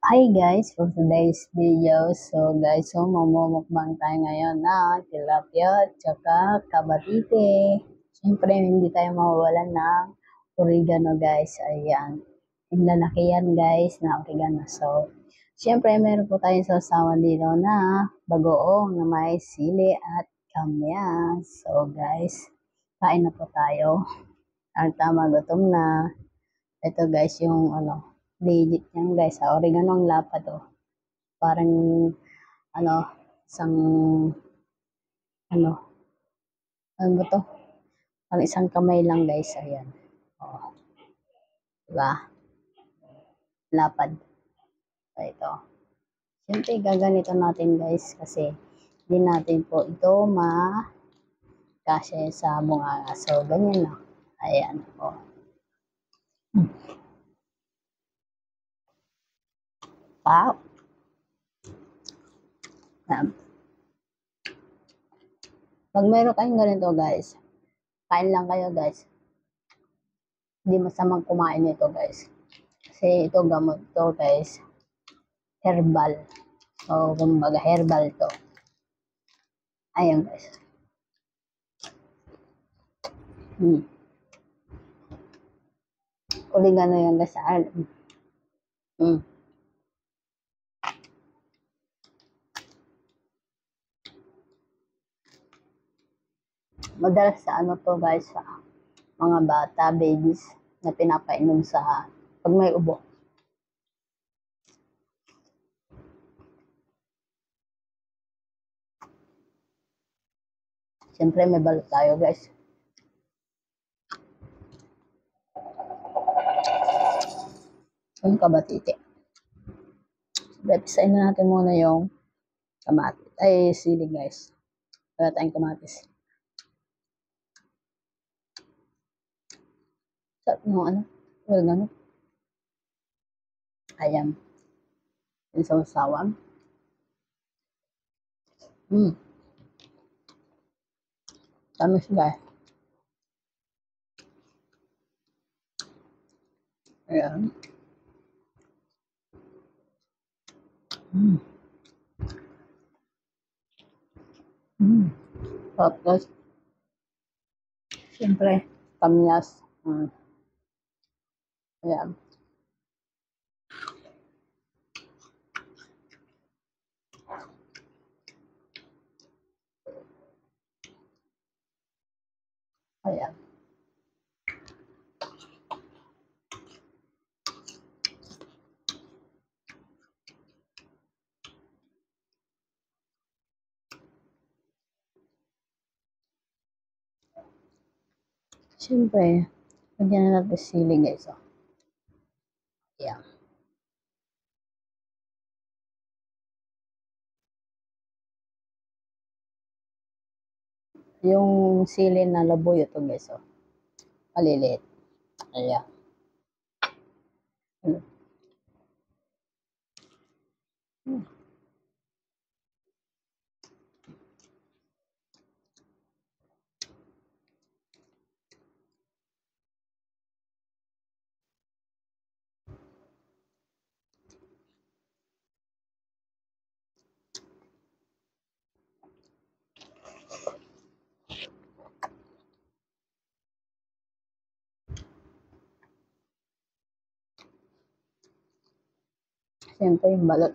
Hi guys, for today's video. So mamumukbang tayo ngayon na tilapia at saka kabatite. Siyempre hindi tayo mawawalan ng oregano guys. Ayan. Yung lalaki yan guys na oregano. So, siyempre meron po tayong sausawan dito na bagoong na may sili at kamyas. So guys, kain na po tayo. Ang tama, gutom na. Ito guys yung legit yan guys. Oregano ang lapa to. Parang ano, isang ano, ano ba to? Parang isang kamay lang guys. Ayan. Oh, diba? Lapad. So, ito. Siyempre gaganito natin guys kasi hindi natin po ito makasya sa bunganga. So, ganyan lang. Ayan. Oh. Wow. Ayan. Pag meron kayong ganito guys, kain lang kayo guys. Hindi masamang kumain nito guys. Kasi ito gamot to guys. Herbal. So, kumbaga herbal to. Ayan guys. Oregano yan guys. Mm. Madalas sa ano to guys, sa mga bata, babies, na pinapainom sa pag may ubo. Siyempre may balot tayo guys. Yung kabatite. Repisain na natin muna yung kamatis. Ay, sili guys. Wala tayong kamatis. Sarap nung well, Ayan. Yung sausawan. Tamis guys. Ayan. Sarap guys. Siyempre, kamyas. Ayan. Ayan. Siyempre, lagyan na natin sili guys. Oh. Ayan. Yung sili na laboy ito guys. Oh. Maliliit. Ayan. Siyempre yung balot.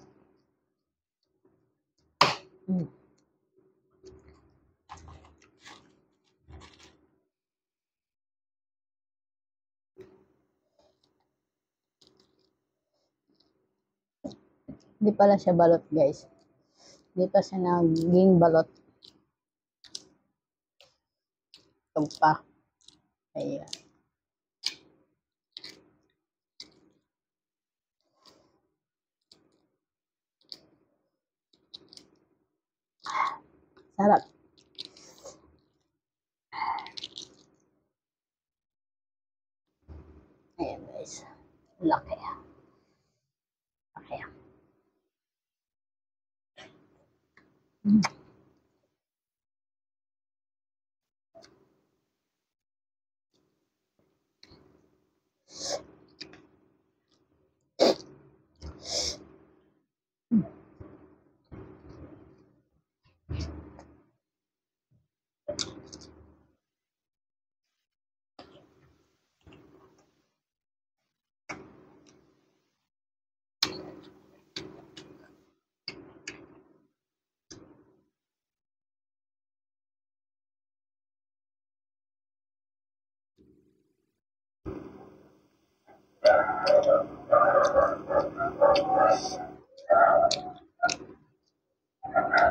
Hindi pala siya balot guys. Hindi pa siya naging balot. Ito pa. Ayan. Sarap. Ayan guys. Laki. Laki.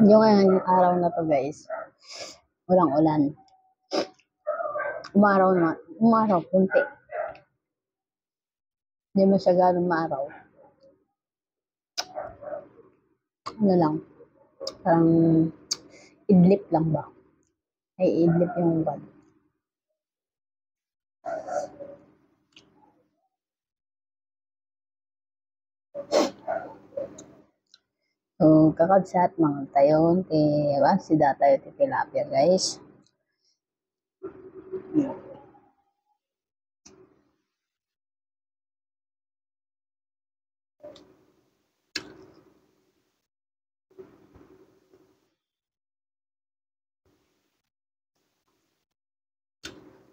Yung ngayong araw na to guys, walang ulan. Umaraw kunti. Hindi masyadong maaraw. Ano lang, parang idlip lang ba? Ay, idlip yung ban. So, kakabsat mga tayon, sida tayo ti tilapia guys.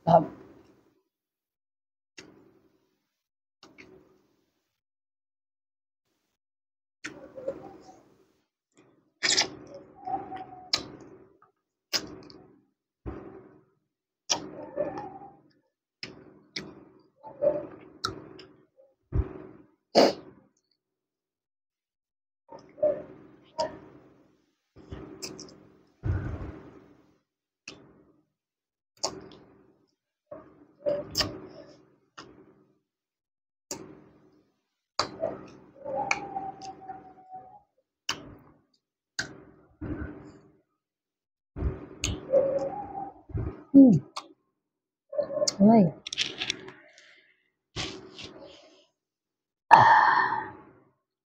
Um, Ay.